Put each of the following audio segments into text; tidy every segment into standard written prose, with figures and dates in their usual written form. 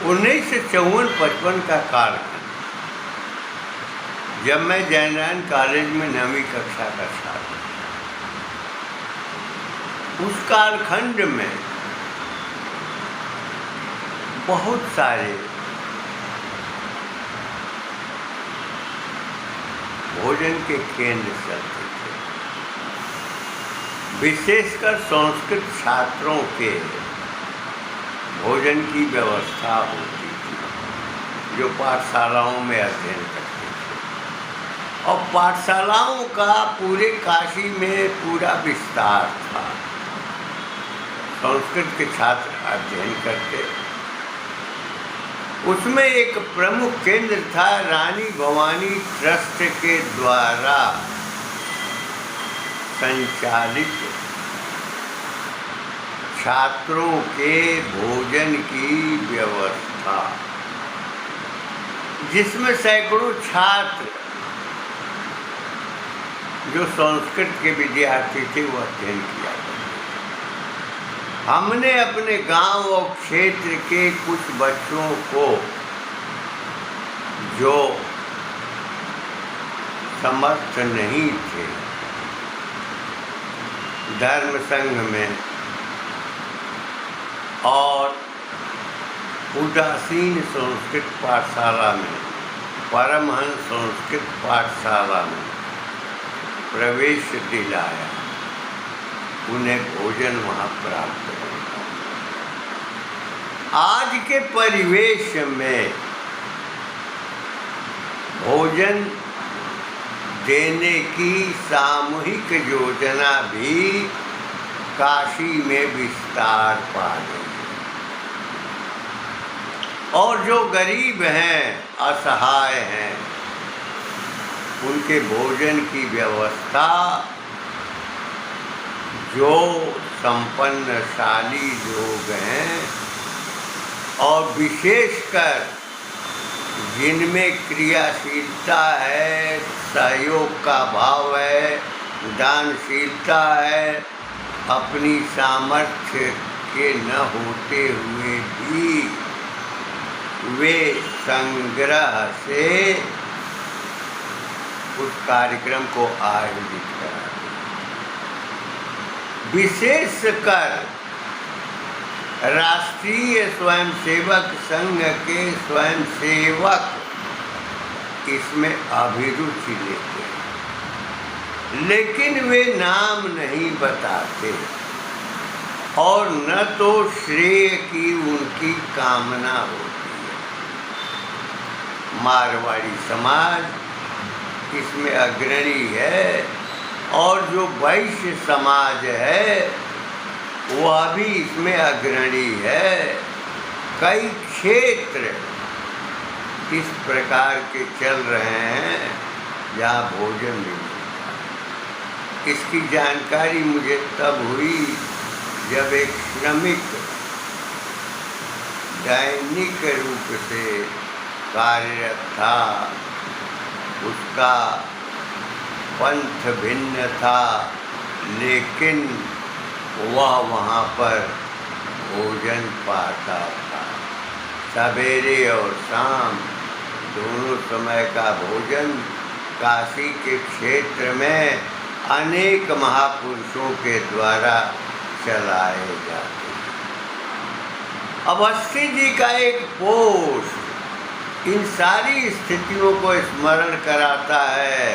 1954-55 का कालखंड, जब मैं जयनारायण कॉलेज में 9वीं कक्षा का छात्र, उस कालखंड में बहुत सारे भोजन के केंद्र चलते थे। विशेषकर संस्कृत छात्रों के भोजन की व्यवस्था होती थी, जो पाठशालाओं में अध्ययन करते थे, और पाठशालाओं का पूरे काशी में पूरा विस्तार था। संस्कृत के छात्र अध्ययन करते, उसमें एक प्रमुख केंद्र था रानी भवानी ट्रस्ट के द्वारा संचालित छात्रों के भोजन की व्यवस्था, जिसमें सैकड़ों छात्र जो संस्कृत के विद्यार्थी थे वो अध्ययन किया करते। हमने अपने गांव और क्षेत्र के कुछ बच्चों को, जो समर्थ नहीं थे, धर्म संघ में और उदासीन संस्कृत पाठशाला में, परमहंस संस्कृत पाठशाला में प्रवेश दिलाया, उन्हें भोजन वहाँ प्राप्त होगा। आज के परिवेश में भोजन देने की सामूहिक योजना भी काशी में विस्तार पा गई, और जो गरीब हैं, असहाय हैं, उनके भोजन की व्यवस्था जो संपन्नशाली लोग हैं और विशेषकर जिनमें क्रियाशीलता है, सहयोग का भाव है, दानशीलता है, अपनी सामर्थ्य के न होते हुए भी वे संग्रह से उस कार्यक्रम को आयोजित करा। विशेषकर राष्ट्रीय स्वयंसेवक संघ के स्वयंसेवक इसमें अभिरुचि लेते हैं, लेकिन वे नाम नहीं बताते और न तो श्रेय की उनकी कामना होती है। मारवाड़ी समाज इसमें अग्रणी है, और जो वैश्य समाज है वह भी इसमें अग्रणी है। कई क्षेत्र इस प्रकार के चल रहे हैं जहाँ भोजन नहीं मिलता। इसकी जानकारी मुझे तब हुई जब एक श्रमिक दैनिक रूप से कार्यरत था, उसका पंथ भिन्न था, लेकिन वह वहाँ पर भोजन पाता था। सवेरे और शाम दोनों समय का भोजन काशी के क्षेत्र में अनेक महापुरुषों के द्वारा चलाए जाते हैं। अवस्थी जी का एक पोस्ट इन सारी स्थितियों को स्मरण कराता है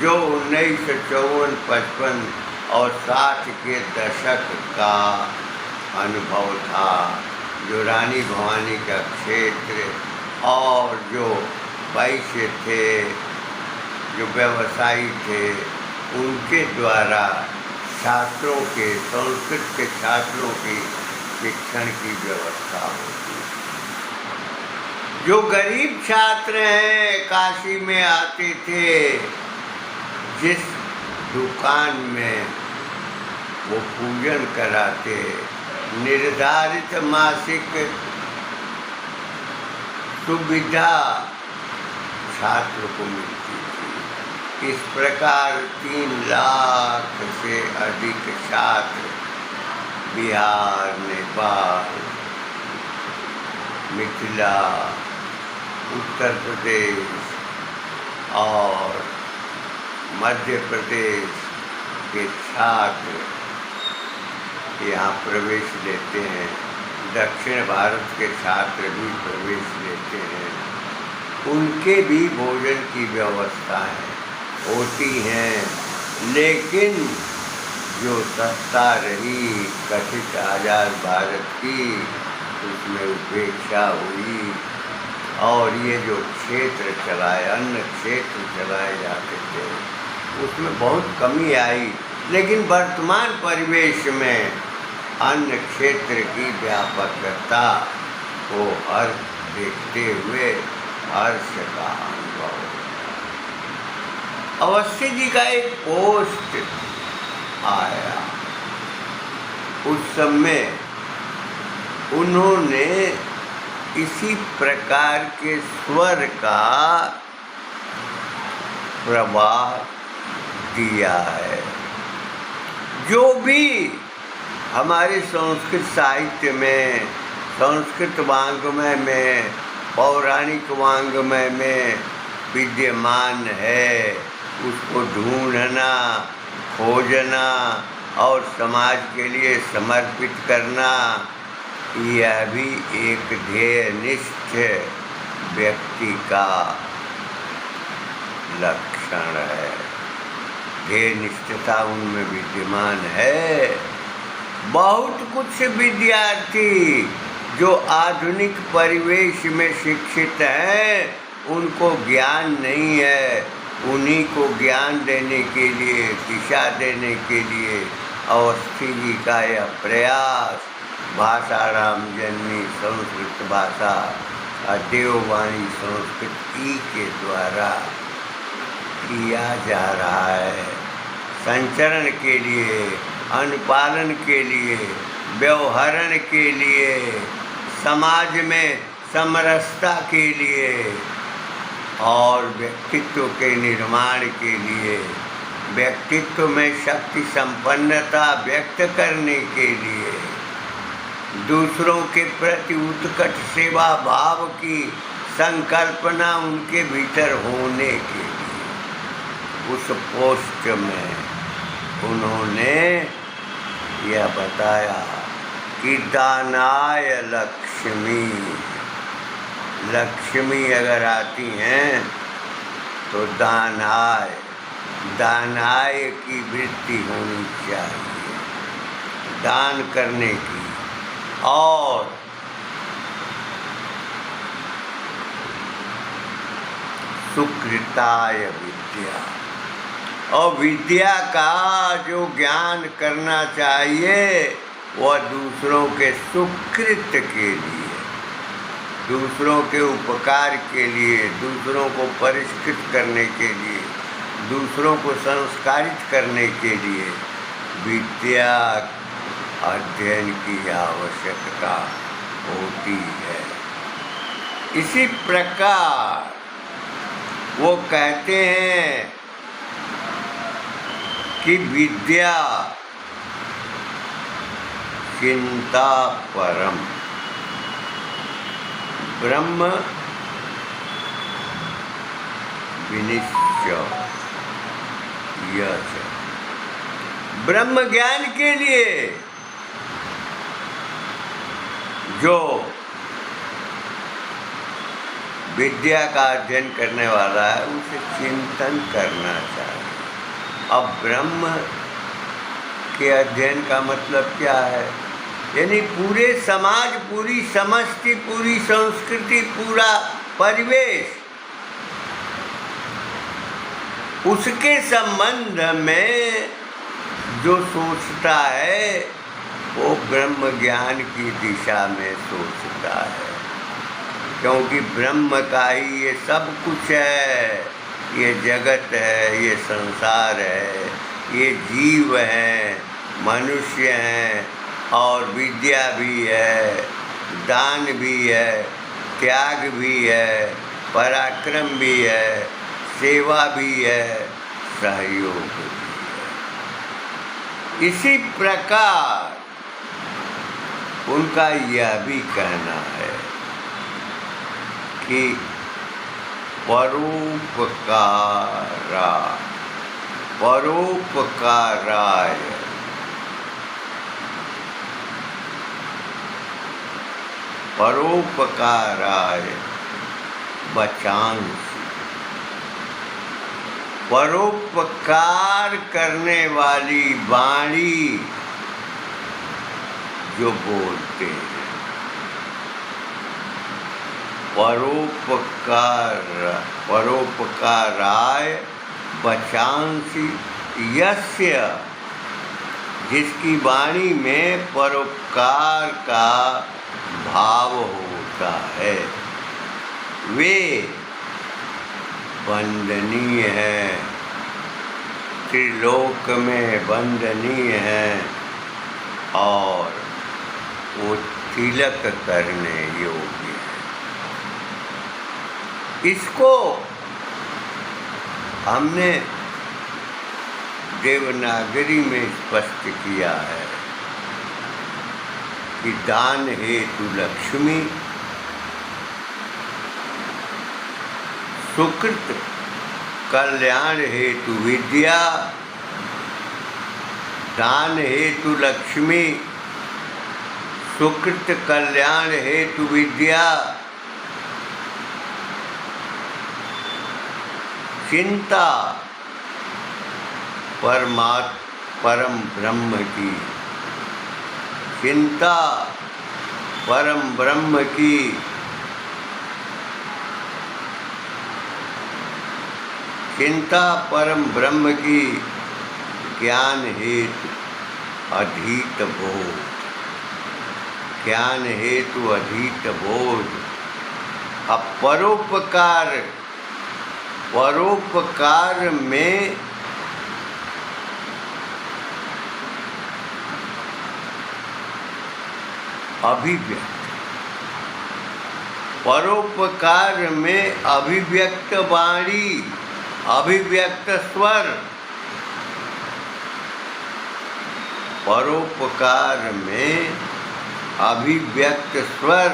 जो 1954-55 और 60 के दशक का अनुभव था, जो रानी भवानी का क्षेत्र और जो वैश्य थे, जो व्यवसायी थे, उनके द्वारा छात्रों के, संस्कृत के छात्रों की शिक्षण की व्यवस्था होती है। जो गरीब छात्र हैं काशी में आते थे, जिस दुकान में वो पूजन कराते, निर्धारित मासिक सुविधा छात्र को मिलती थी। इस प्रकार 3 लाख से अधिक छात्र बिहार, नेपाल, मिथिला, उत्तर प्रदेश और मध्य प्रदेश के छात्र यहाँ प्रवेश लेते हैं। दक्षिण भारत के छात्र भी प्रवेश लेते हैं। उनके भी भोजन की व्यवस्थाएं होती हैं, लेकिन जो सत्ता रही कथित आज़ाद भारत की, उसमें उपेक्षा हुई और ये जो क्षेत्र चलाए, अन्य क्षेत्र चलाए जाते थे, उसमें बहुत कमी आई। लेकिन वर्तमान परिवेश में अन्य क्षेत्र की व्यापकता को हर्ष देखते हुए हर्ष का अनुभव। अवस्थी जी का एक पोस्ट आया, उस समय उन्होंने इसी प्रकार के स्वर का प्रभाव दिया है। जो भी हमारे संस्कृत साहित्य में, संस्कृत वाङ्मय में, पौराणिक वाङ्मय में विद्यमान है, उसको ढूंढना, खोजना और समाज के लिए समर्पित करना, यह भी एक ध्येयनिष्ठ व्यक्ति का लक्षण है। ध्येयनिष्ठता उनमें विद्यमान है। बहुत कुछ विद्यार्थी जो आधुनिक परिवेश में शिक्षित हैं, उनको ज्ञान नहीं है। उन्हीं को ज्ञान देने के लिए, दिशा देने के लिए अवस्थी जी का यह प्रयास भाषाराम जन्मी संस्कृत भाषा देववाणी संस्कृत ई के द्वारा किया जा रहा है। संचरण के लिए, अनुपालन के लिए, व्यवहारण के लिए, समाज में समरसता के लिए और व्यक्तित्व के निर्माण के लिए, व्यक्तित्व में शक्ति संपन्नता व्यक्त करने के लिए, दूसरों के प्रति उत्कट सेवा भाव की संकल्पना उनके भीतर होने के लिए उस पोस्ट में उन्होंने यह बताया कि दानाय लक्ष्मी, लक्ष्मी अगर आती हैं तो दानाय, दानाय की वृत्ति होनी चाहिए, दान करने की। और सुकृताय विद्या, और विद्या का जो ज्ञान करना चाहिए वह दूसरों के सुकृत के लिए, दूसरों के उपकार के लिए, दूसरों को परिष्कृत करने के लिए, दूसरों को संस्कारित करने के लिए विद्या अध्ययन की आवश्यकता होती है। इसी प्रकार वो कहते हैं कि विद्या चिंता परम ब्रह्म विनिश्चय यच। ब्रह्म ज्ञान के लिए जो विद्या का अध्ययन करने वाला है उसे चिंतन करना चाहिए। अब ब्रह्म के अध्ययन का मतलब क्या है? यानी पूरे समाज, पूरी समष्टि, पूरी संस्कृति, पूरा परिवेश, उसके संबंध में जो सोचता है वो ब्रह्म ज्ञान की दिशा में सोचता है, क्योंकि ब्रह्म का ही ये सब कुछ है। ये जगत है, ये संसार है, ये जीव हैं, मनुष्य हैं, और विद्या भी है, दान भी है, त्याग भी है, पराक्रम भी है, सेवा भी है, सहयोग भी है। इसी प्रकार उनका यह भी कहना है कि परोपकाराय बचांसि। परोपकार करने वाली वाणी जो बोलते हैं, परोपकाराय बचांसि यस्य, जिसकी वाणी में परोपकार का भाव होता है, वे वंदनीय हैं, त्रिलोक में वंदनीय हैं और वो तिलक करने योग्य है। इसको हमने देवनागरी में स्पष्ट किया है कि दान हेतु लक्ष्मी, सुकृत कल्याण हेतु विद्या। दान हेतु लक्ष्मी, सुकृत कल्याण हेतु विद्या, चिंता परम ब्रह्म की, चिंता परम ब्रह्म की, चिंता परम ब्रह्म की, ज्ञान हेतु अधीत बोध, ज्ञान हेतु अधीत बोध। अब परोपकार में अभिव्यक्त, परोपकार में अभिव्यक्त वाणी, अभिव्यक्त स्वर, परोपकार में अभिव्यक्त स्वर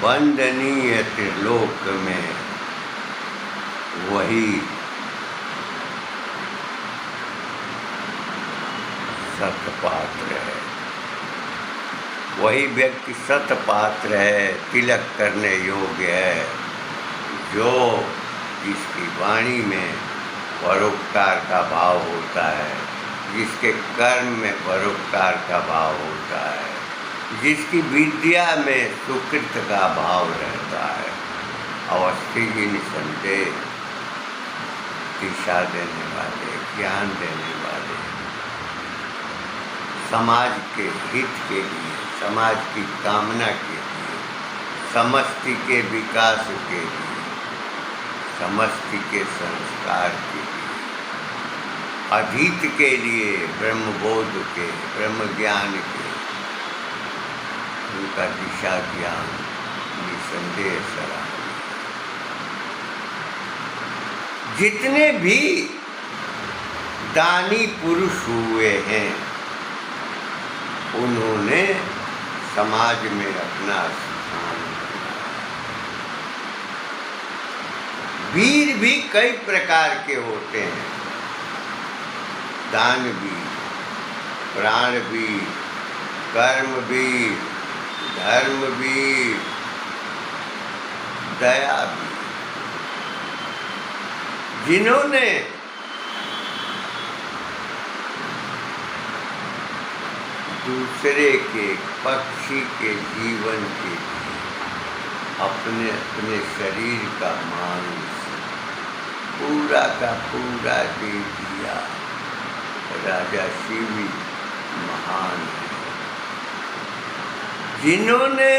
वंदनीय त्रिलोक में वही सतपात्र है, वही व्यक्ति सतपात्र है, तिलक करने योग्य है, जो जिसकी वाणी में परोपकार का भाव होता है, जिसके कर्म में परोपकार का भाव होता है, जिसकी विद्या में सुकृत का भाव रहता है। अवस्थी ही निसंदेह दिशा देने वाले, ज्ञान देने वाले, समाज के हित के लिए, समाज की कामना के लिए, समष्टि के विकास के लिए, समष्टि के संस्कार के लिए, अधीत के लिए, ब्रह्मबोध के, ब्रह्म ज्ञान के, उनका दिशा ज्ञान निसंदेह सराहनीय। जितने भी दानी पुरुष हुए हैं, उन्होंने समाज में अपना स्थान बनाया। वीर भी कई प्रकार के होते हैं, दानवीर, प्राणवीर, कर्मवीर, धर्मवीर, दयावीर, जिन्होंने दूसरे के, पक्षी के जीवन के लिए अपने अपने शरीर का मांस पूरा का पूरा दे दिया। राजा शिवी महान है, जिन्होंने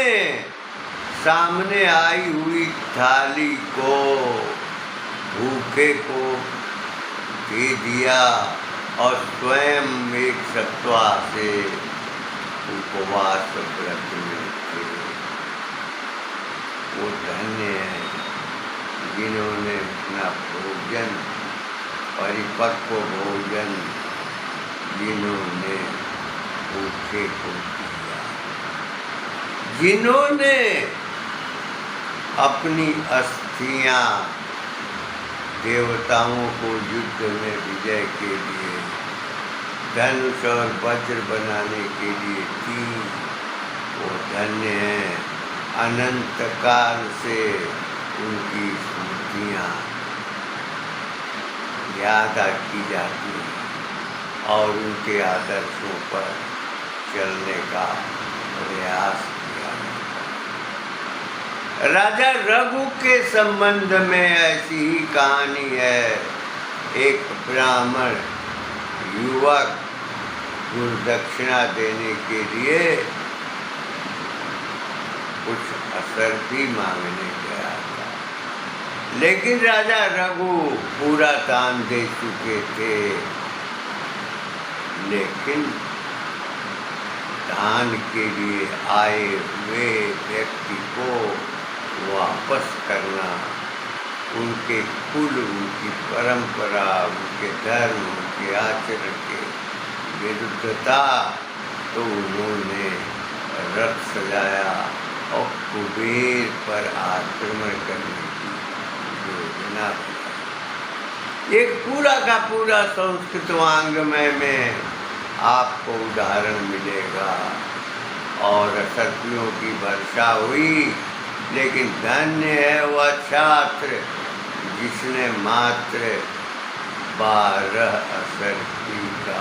सामने आई हुई थाली को भूखे को दे दिया और स्वयं एक सत्वा से उपवास व्रत में थे। वो धन्य हैं जिन्होंने अपना भोजन, परिपक्व भोजन, जिन्होंने भूखे को दिया, जिन्होंने अपनी अस्थियां देवताओं को युद्ध में विजय के लिए धनुष और वज्र बनाने के लिए थी, वो धन्य हैं। अनंत काल से उनकी स्मृतियाँ याद की जाती हैं और उनके आदर्शों पर चलने का प्रयास किया जाता है। राजा रघु के संबंध में ऐसी ही कहानी है। एक ब्राह्मण युवक गुरुदक्षिणा देने के लिए कुछ असरफी मांगने गया था, लेकिन राजा रघु पूरा दान दे चुके थे। लेकिन दान के लिए आए हुए व्यक्ति को वापस करना उनके कुल, उनकी परंपरा, उनके धर्म, उनके आचरण के विरुद्धता, तो उन्होंने रथ सजाया और कुबेर पर आक्रमण करने की योजना बनाई। एक पूरा का पूरा संस्कृत वाङ्मय में आपको उदाहरण मिलेगा और असरफियों की वर्षा हुई, लेकिन धन्य है वह छात्र जिसने मात्र 12 असरफी का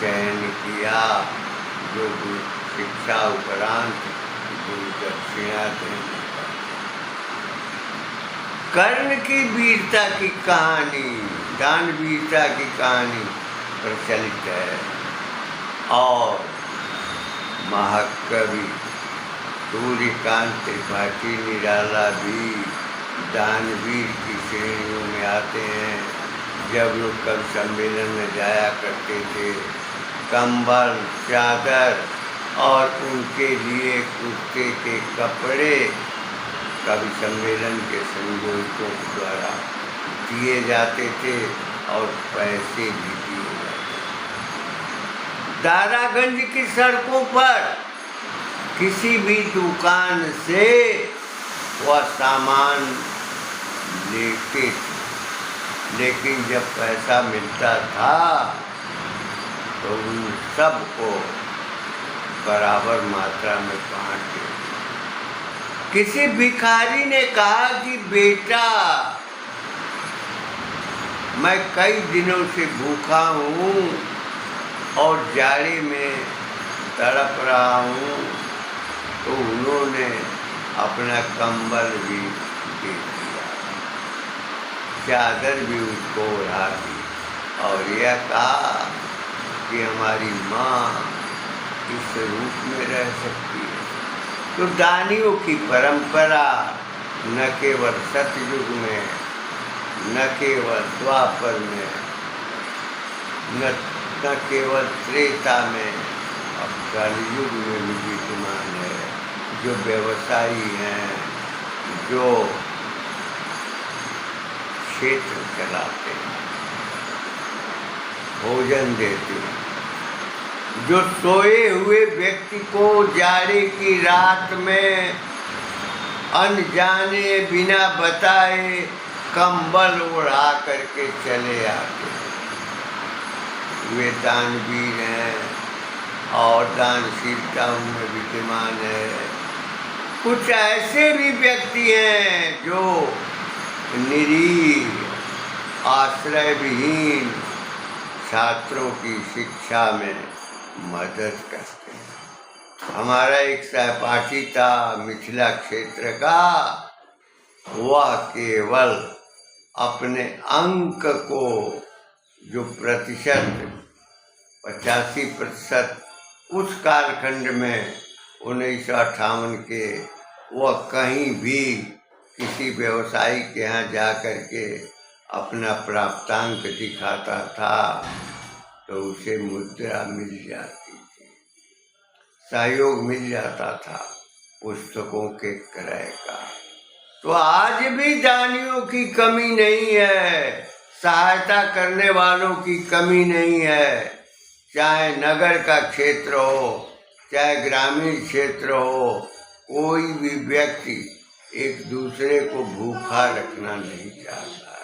चयन किया, जो शिक्षा उपरांत गुरुदक्षिणा देने का। कर्ण की वीरता की कहानी, दानवीरता की कहानी प्रचलित है और महाकवि सूर्यकांत त्रिपाठी निराला भी दानवीर की श्रेणियों में आते हैं। जब लोग कवि सम्मेलन में जाया करते थे, कंबल, चादर और उनके लिए कुर्ते के कपड़े कवि सम्मेलन के संयोजकों द्वारा दिए जाते थे और पैसे भी दिए जाते थे। दारागंज की सड़कों पर किसी भी दुकान से वह सामान लेते थे, लेकिन जब पैसा मिलता था तो उन सबको बराबर मात्रा में बांट देते। किसी भिखारी ने कहा कि बेटा, मैं कई दिनों से भूखा हूँ और जाड़े में तड़प रहा हूँ, तो उन्होंने अपना कंबल भी दे दिया, चादर भी उसको ओढ़ा दी और यह कहा कि हमारी माँ इस रूप में रह सकती है। तो दानियों की परंपरा न केवल सतयुग में, न केवल द्वापर में, न केवल त्रेता में, अब कलयुग में भी विद्यमान है। जो व्यवसायी हैं, जो क्षेत्र चलाते हैं, भोजन देते हैं, जो सोए हुए व्यक्ति को जाड़े की रात में अनजाने बिना बताए कंबल ओढ़ा करके चले आते हैं, वे दानवीर हैं और दानशीलता उनमें विद्यमान है। कुछ ऐसे भी व्यक्ति हैं जो निरीह, आश्रय विहीन छात्रों की शिक्षा में मदद करते हैं। हमारा एक सहपाठी था मिथिला क्षेत्र का, वह केवल अपने अंक को, जो प्रतिशत 85% उस कालखंड में 1958 के, वह कहीं भी किसी व्यवसायी के यहाँ जा कर के अपना प्राप्तांक दिखाता था तो उसे मुद्रा मिल जाती थी, सहयोग मिल जाता था पुस्तकों के क्रय का। तो आज भी दानियों की कमी नहीं है, सहायता करने वालों की कमी नहीं है, चाहे नगर का क्षेत्र हो, चाहे ग्रामीण क्षेत्र हो, कोई भी व्यक्ति एक दूसरे को भूखा रखना नहीं चाहता।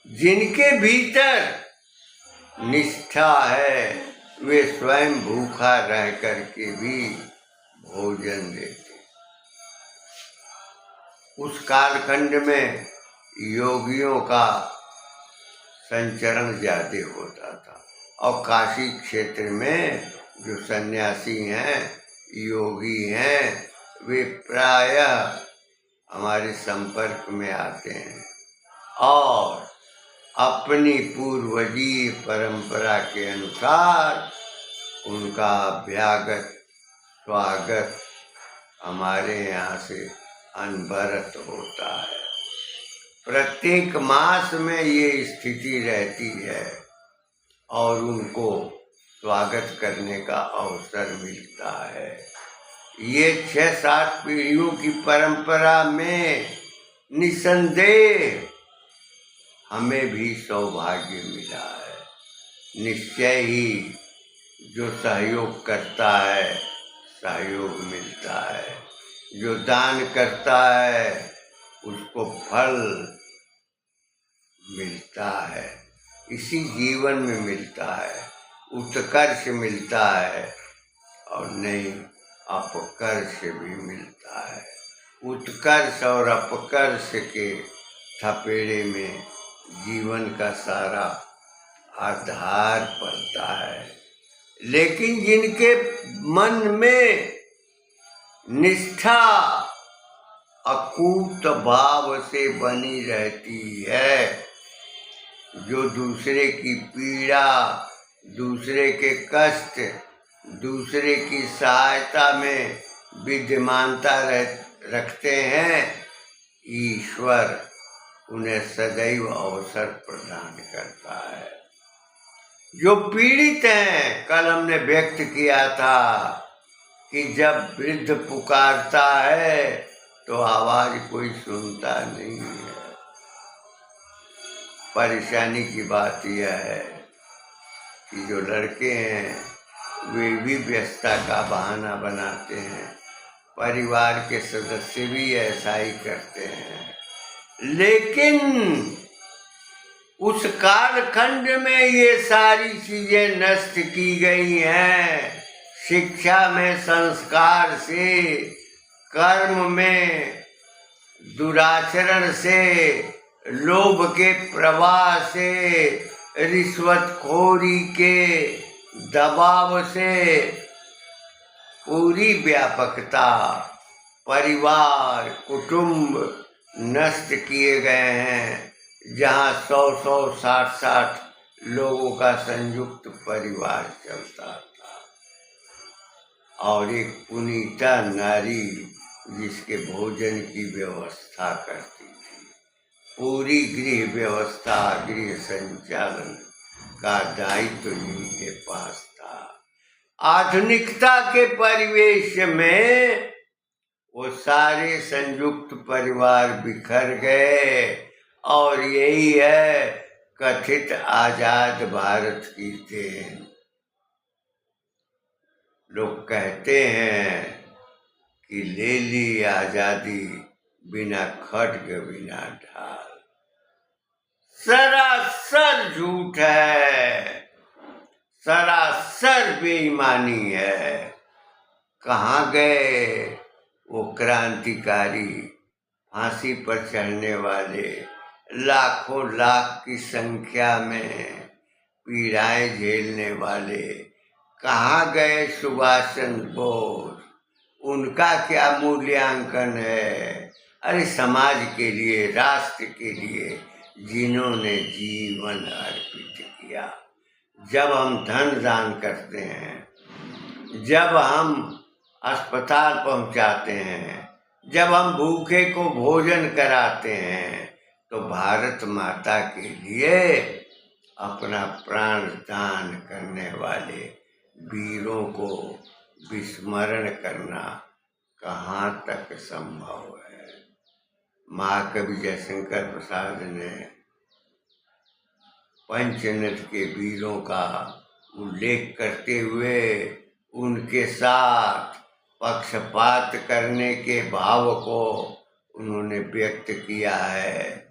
जिनके भीतर निष्ठा है वे स्वयं भूखा रह करके भी भोजन देते। उस कालखंड में योगियों का संचरण ज्यादा होता था और काशी क्षेत्र में जो सन्यासी हैं, योगी हैं, वे प्रायः हमारे संपर्क में आते हैं और अपनी पूर्वजीय परंपरा के अनुसार उनका अभ्यागत स्वागत हमारे यहाँ से अनवरत होता है। प्रत्येक मास में ये स्थिति रहती है और उनको स्वागत करने का अवसर मिलता है। ये 6-7 पीढ़ियों की परंपरा में निसंदेह हमें भी सौभाग्य मिला है। निश्चय ही जो सहयोग करता है सहयोग मिलता है, जो दान करता है उसको फल मिलता है, इसी जीवन में मिलता है, उत्कर्ष मिलता है और नहीं अपकर्ष भी मिलता है। उत्कर्ष और अपकर्ष के थपेड़े में जीवन का सारा आधार पड़ता है। लेकिन जिनके मन में निष्ठा अकूट भाव से बनी रहती है, जो दूसरे की पीड़ा, दूसरे के कष्ट, दूसरे की सहायता में विद्यमानता रखते हैं, ईश्वर उन्हें सदैव अवसर प्रदान करता है। जो पीड़ित हैं, कल हमने व्यक्त किया था कि जब वृद्ध पुकारता है तो आवाज कोई सुनता नहीं है। परेशानी की बात यह है कि जो लड़के हैं वे भी व्यस्तता का बहाना बनाते हैं, परिवार के सदस्य भी ऐसा ही करते हैं। लेकिन उस कालखंड में ये सारी चीजें नष्ट की गई हैं। शिक्षा में संस्कार से, कर्म में दुराचरण से, लोभ के प्रवाह से, रिश्वतखोरी के दबाव से पूरी व्यापकता, परिवार, कुटुंब नष्ट किए गए हैं। जहाँ 100-100, 60-60 लोगों का संयुक्त परिवार चलता था और एक पुनीता नारी जिसके भोजन की व्यवस्था करती थी। पूरी गृह व्यवस्था, गृह संचालन का दायित्व जिनके पास था। आधुनिकता के परिवेश में वो सारे संयुक्त परिवार बिखर गए और यही है कथित आजाद भारत की देन। लोग कहते हैं कि ले ली आजादी बिना खड्ग बिना ढाल। सरासर झूठ है, सरासर बेईमानी है। कहाँ गए वो क्रांतिकारी, फांसी पर चढ़ने वाले, लाखों लाख की संख्या में पीड़ाएं झेलने वाले? कहाँ गए सुभाष चंद्र बोस? उनका क्या मूल्यांकन है? अरे समाज के लिए, राष्ट्र के लिए जिन्होंने जीवन अर्पित किया। जब हम धन दान करते हैं, जब हम अस्पताल पहुंचाते हैं, जब हम भूखे को भोजन कराते हैं, तो भारत माता के लिए अपना प्राण दान करने वाले वीरों को विस्मरण करना कहाँ तक संभव है? महाकवि जयशंकर प्रसाद ने पंचनद के वीरों का उल्लेख करते हुए उनके साथ पक्षपात करने के भाव को उन्होंने व्यक्त किया है।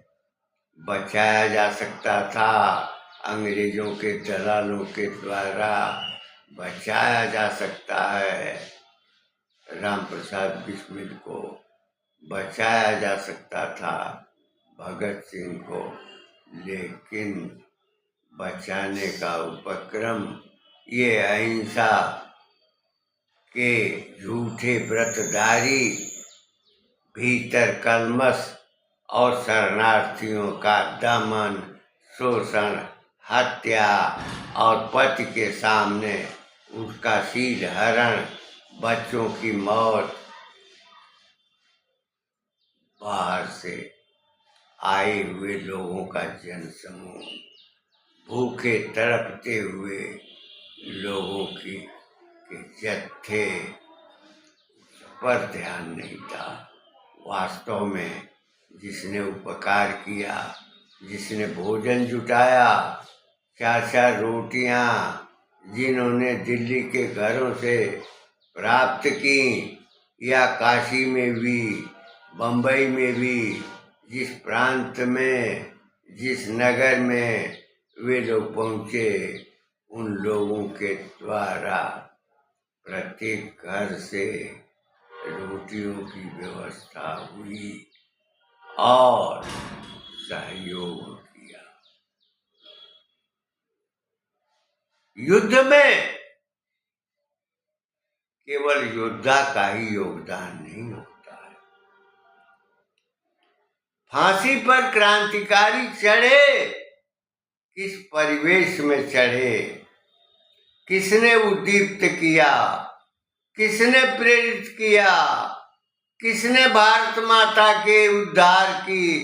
बचाया जा सकता था, अंग्रेजों के दलालों के द्वारा बचाया जा सकता है, राम प्रसाद बिस्मिल को बचाया जा सकता था, भगत सिंह को, लेकिन बचाने का उपक्रम ये अहिंसा के झूठे व्रतधारी, भीतर कलमश और शरणार्थियों का दमन, शोषण, हत्या और पति के सामने उसका शील हरण, बच्चों की मौत, बाहर से आए हुए लोगों का जनसमूह, भूखे तड़पते हुए लोगों के जत्थे पर ध्यान नहीं था। वास्तव में जिसने उपकार किया, जिसने भोजन जुटाया, 4-4 रोटियां जिन्होंने दिल्ली के घरों से प्राप्त की, या काशी में भी, बम्बई में भी, जिस प्रांत में, जिस नगर में वे लोग पहुँचे, उन लोगों के द्वारा प्रत्येक घर से रोटियों की व्यवस्था हुई और सहयोग किया। युद्ध में केवल योद्धा का ही योगदान नहीं होता है। फांसी पर क्रांतिकारी चढ़े, किस परिवेश में चढ़े, किसने उद्दीप्त किया, किसने प्रेरित किया, किसने भारत माता के उद्धार की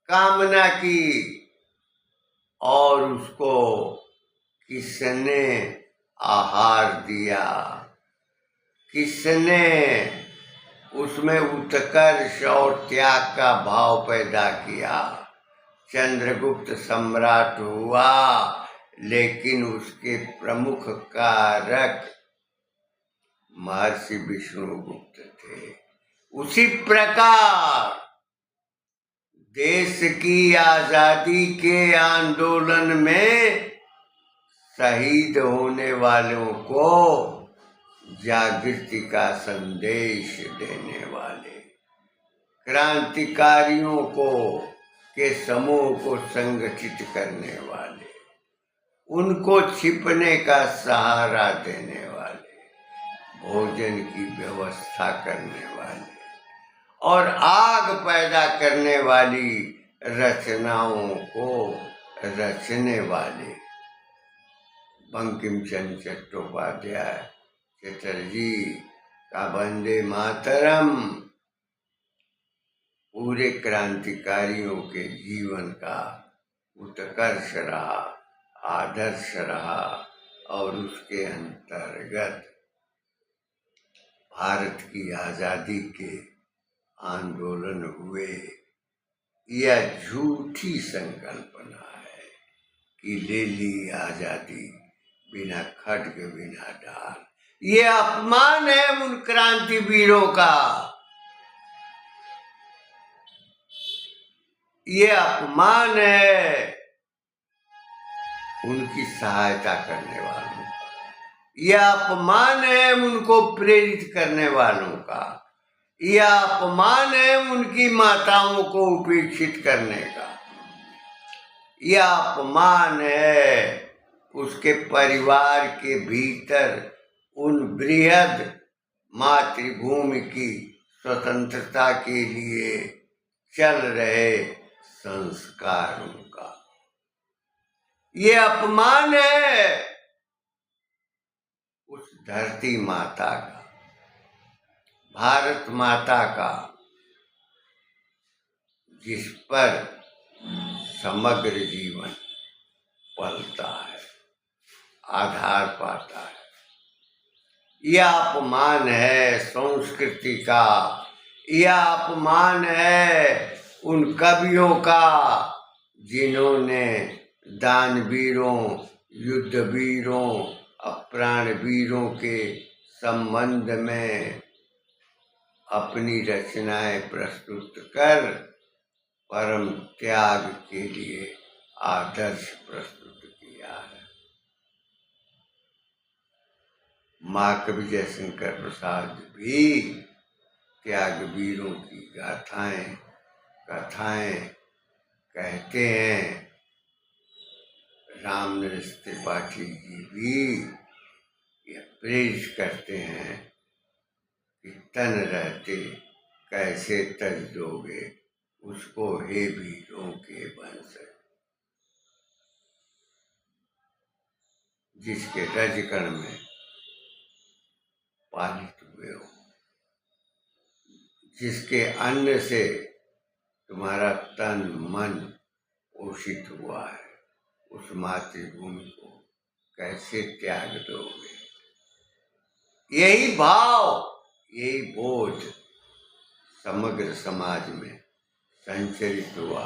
कामना की, और उसको किसने आहार दिया, किसने उसमें उत्कर्ष और त्याग का भाव पैदा किया। चंद्रगुप्त सम्राट हुआ, लेकिन उसके प्रमुख कारक महर्षि विष्णुगुप्त थे। उसी प्रकार देश की आजादी के आंदोलन में शहीद होने वालों को जागृति का संदेश देने वाले, क्रांतिकारियों को के समूह को संगठित करने वाले, उनको छिपने का सहारा देने वाले, भोजन की व्यवस्था करने वाले और आग पैदा करने वाली रचनाओं को रचने वाले बंकिम चंद्र चट्टोपाध्याय चटर्जी का वंदे मातरम पूरे क्रांतिकारियों के जीवन का उत्कर्ष रहा, आदर्श रहा, और उसके अंतर्गत भारत की आजादी के आंदोलन हुए। यह झूठी संकल्पना है कि ले ली आजादी बिना खड्ग बिना ढाल। ये अपमान है उन क्रांतिवीरों का, ये अपमान है उनकी सहायता करने वालों का, यह अपमान है उनको प्रेरित करने वालों का, यह अपमान है उनकी माताओं को उपेक्षित करने का, यह अपमान है उसके परिवार के भीतर उन बृहद मातृभूमि की स्वतंत्रता के लिए चल रहे संस्कारों का। ये अपमान है उस धरती माता का, भारत माता का, जिस पर समग्र जीवन पलता है, आधार पाता है। यह अपमान है संस्कृति का, यह अपमान है उन कवियों का जिन्होंने दानवीरों, युद्धवीरों, प्राणवीरों के संबंध में अपनी रचनाएं प्रस्तुत कर परम त्याग के लिए आदर्श प्रस्तुत किया है। माँ कवि जयशंकर प्रसाद भी त्यागवीरों की कथाएं कहते हैं। रामनरेश त्रिपाठी जी भी यह प्रेरित करते हैं कि तन रहते कैसे तज दोगे उसको हे वीरों के वंश, जिसके रजकण में पालित हुए हो, जिसके अन्न से तुम्हारा तन मन पोषित हुआ है, उस मातृभूमि को कैसे त्याग दोगे। यही भाव, यही बोध समग्र समाज में संचरित हुआ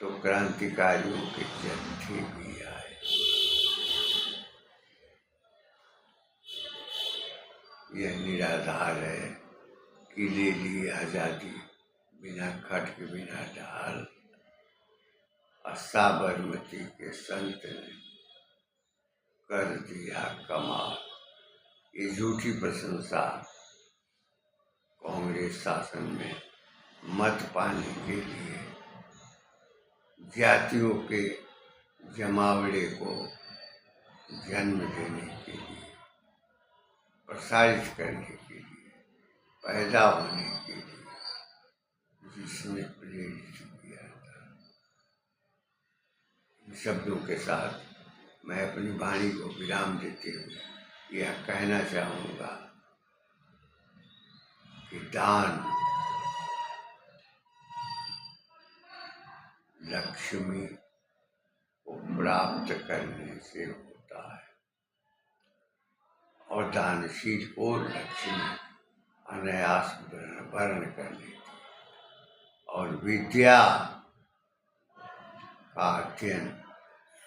तो क्रांतिकारियों के जत्थे भी आए। यह निराधार है कि ले ली आजादी बिना खटक बिना ढाल, साबरमती के संत ने कर दिया कमाल। ये झूठी प्रशंसा कांग्रेस शासन में मत पाने के लिए जातियों के जमावड़े को जन्म देने के लिए, प्रसारित करने के लिए, पैदा होने के लिए जिसने प्रेरित किया था। इन शब्दों के साथ मैं अपनी वाणी को विराम देते हुए यह कहना चाहूँगा कि दान लक्ष्मी को प्राप्त करने से होता है और दानशील को लक्ष्मी अनायास वर्ण कर लेती है और विद्या का अध्ययन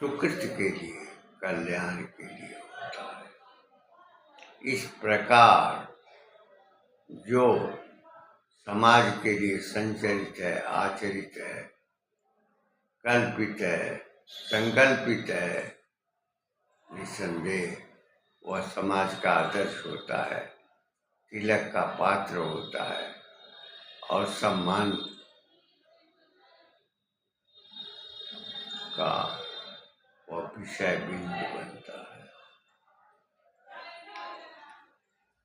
सुकृत के लिए, कल्याण के लिए होता है। इस प्रकार जो समाज के लिए संचरित है, आचरित है, कल्पित है, संकल्पित है, निसंदेह वह समाज का आदर्श होता है, तिलक का पात्र होता है और सम्मान का वह विषय बिंदु बनता है।